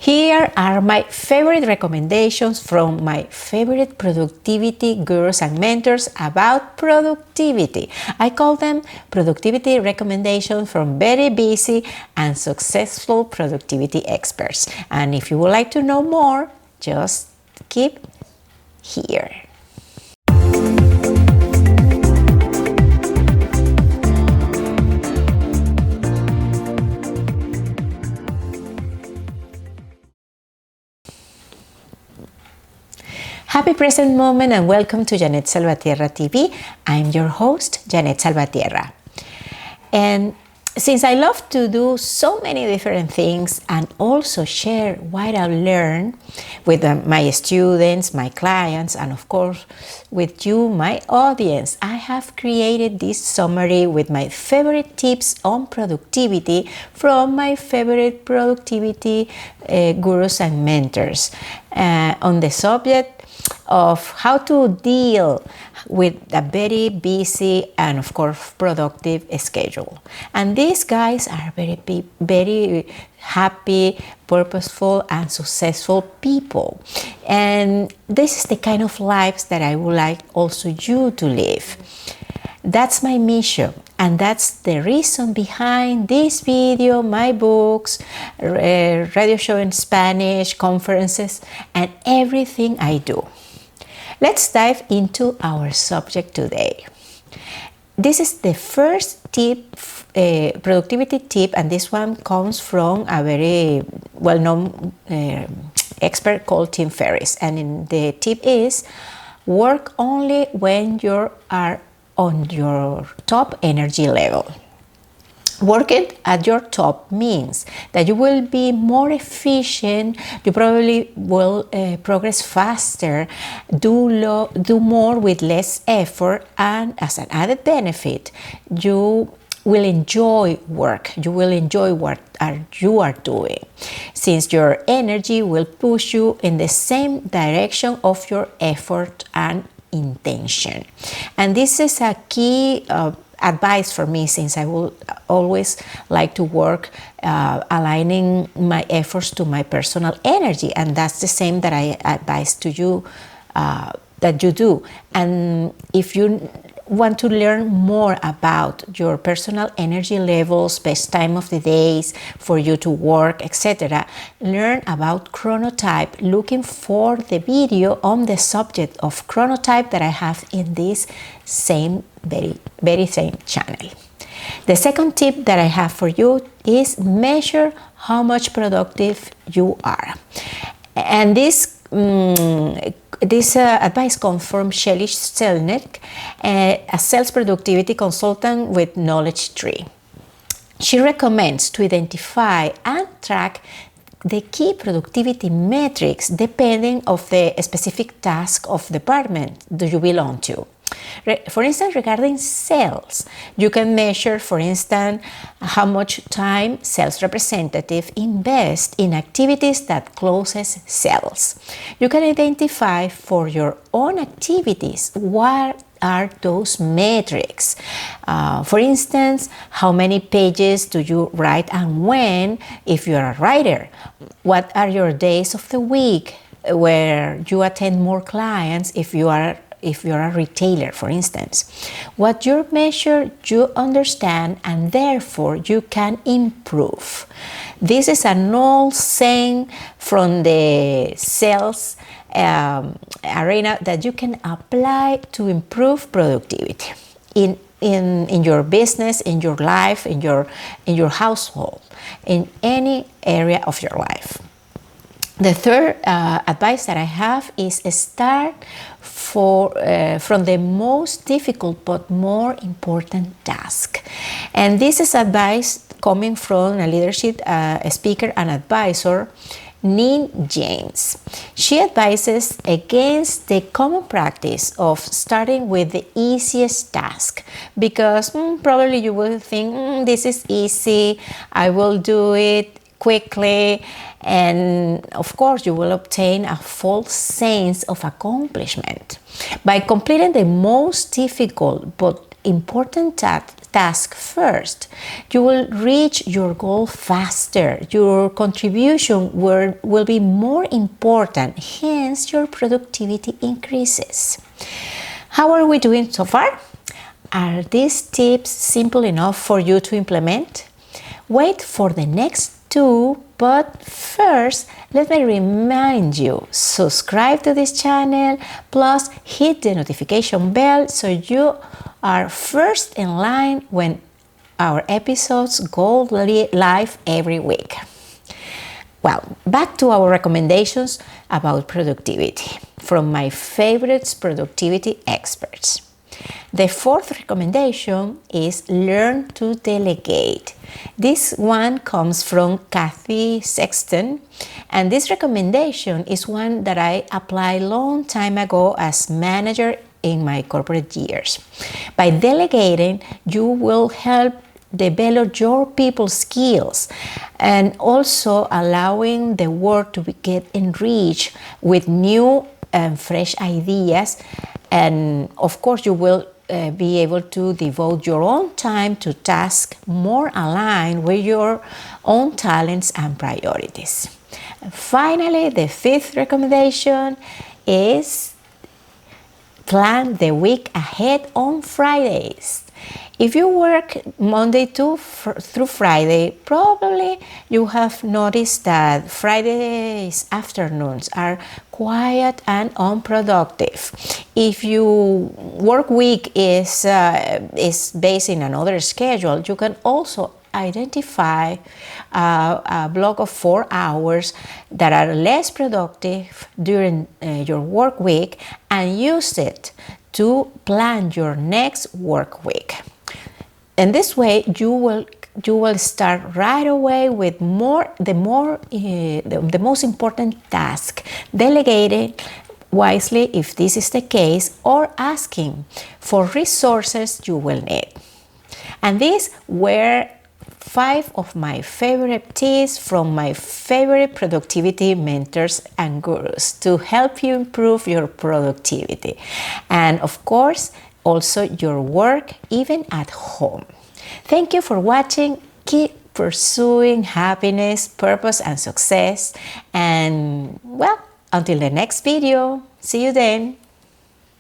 Here are my favorite recommendations from my favorite productivity gurus and mentors about productivity. I call them productivity recommendations from very busy and successful productivity experts. And if you would like to know more, just keep here. Happy present moment and welcome to Jeanette Salvatierra TV. I'm your host, Jeanette Salvatierra. And since I love to do so many different things and also share what I learn with my students, my clients, and of course with you, my audience, I have created this summary with my favorite tips on productivity from my favorite productivity gurus and mentors on the subject of how to deal with a very busy and of course productive schedule. And these guys are very happy, purposeful and successful people. And this is the kind of lives that I would like also you to live. That's my mission, and that's the reason behind this video, my books, radio show in Spanish, conferences, and everything I do. Let's dive into our subject today. This is the first tip, productivity tip, and this one comes from a very well-known expert called Tim Ferriss. And the tip is, work only when you are on your top energy level. Working at your top means that you will be more efficient, you probably will progress faster, do more with less effort, and as an added benefit, you will enjoy work. You will enjoy what you are doing, since your energy will push you in the same direction of your effort and intention. And this is a key advice for me, since I will always like to work aligning my efforts to my personal energy, and that's the same that I advise to you that you do. And if you want to learn more about your personal energy levels, best time of the days for you to work, etc., learn about chronotype, looking for the video on the subject of chronotype that I have in this same very same channel. The second tip that I have for you is measure how much productive you are. And this advice comes from Shelley Selnick, a sales productivity consultant with Knowledge Tree. She recommends to identify and track the key productivity metrics depending on the specific task of department that you belong to. For instance, regarding sales, you can measure, for instance, how much time sales representative invest in activities that closes sales. You can identify for your own activities what are those metrics. For instance, how many pages do you write and when, if you're a writer? What are your days of the week where you attend more clients if you're a retailer, for instance? What you measure, you understand, and therefore you can improve. This is an old saying from the sales arena that you can apply to improve productivity in your business, in your life, in your household, in any area of your life. The third advice that I have is start from the most difficult but more important task. And this is advice coming from a leadership speaker and advisor, Nin James. She advises against the common practice of starting with the easiest task, because probably you will think, this is easy, I will do it quickly, and of course you will obtain a false sense of accomplishment. By completing the most difficult but important task first, you will reach your goal faster. Your contribution will be more important, hence your productivity increases. How are we doing so far? Are these tips simple enough for you to implement? Wait for the next two, but first let me remind you, subscribe to this channel, plus hit the notification bell so you are first in line when our episodes go live every week. Well, back to our recommendations about productivity from my favorite productivity experts. The fourth recommendation is learn to delegate. This one comes from Kathy Sexton, and this recommendation is one that I applied a long time ago as manager in my corporate years. By delegating, you will help develop your people skills and also allowing the work to get enriched with new and fresh ideas. And of course, you will be able to devote your own time to tasks more aligned with your own talents and priorities. And finally, the fifth recommendation is plan the week ahead on Fridays. If you work Monday through Friday, probably you have noticed that Fridays afternoons are quiet and unproductive. If your work week is based in another schedule, you can also identify a block of 4 hours that are less productive during your work week and use it to plan your next work week. And this way, you will start right away with the most important task, delegating wisely if this is the case, or asking for resources you will need. And these were 5 of my favorite tips from my favorite productivity mentors and gurus to help you improve your productivity. And of course, also your work, even at home. Thank you for watching. Keep pursuing happiness, purpose, and success. And well, until the next video, see you then.